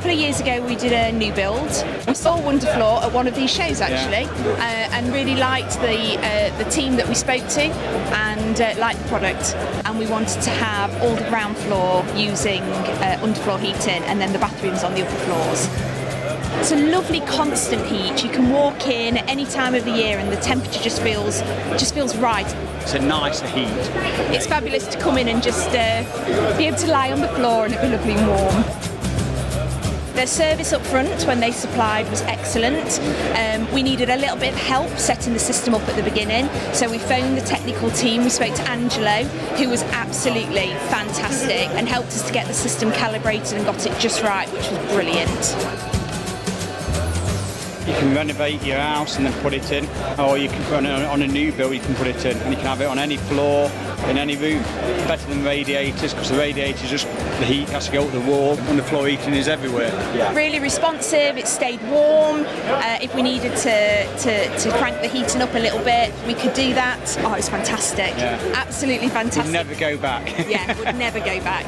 couple of years ago we did a new build. We saw Wunda Underfloor at one of these shows actually, and really liked the team that we spoke to, and liked the product, and we wanted to have all the ground floor using underfloor heating, and then the bathrooms on the upper floors. It's a lovely constant heat. You can walk in at any time of the year and the temperature just feels right. It's a nicer heat. It's fabulous to come in and just be able to lie on the floor and it be lovely and warm. Their service up front when they supplied was excellent. We needed a little bit of help setting the system up at the beginning, so we phoned the technical team. We spoke to Angelo, who was absolutely fantastic and helped us to get the system calibrated and got it just right, which was brilliant. You can renovate your house and then put it in, or you can put it on a new build, you can put it in, and you can have it on any floor, in any room. Better than radiators, because the radiators the heat has to go up the wall, and the floor heating is everywhere. Yeah. Really responsive, it stayed warm. If we needed to crank the heating up a little bit, we could do that. Oh, it was fantastic. Yeah. Absolutely fantastic. Would never go back. Yeah, would never go back.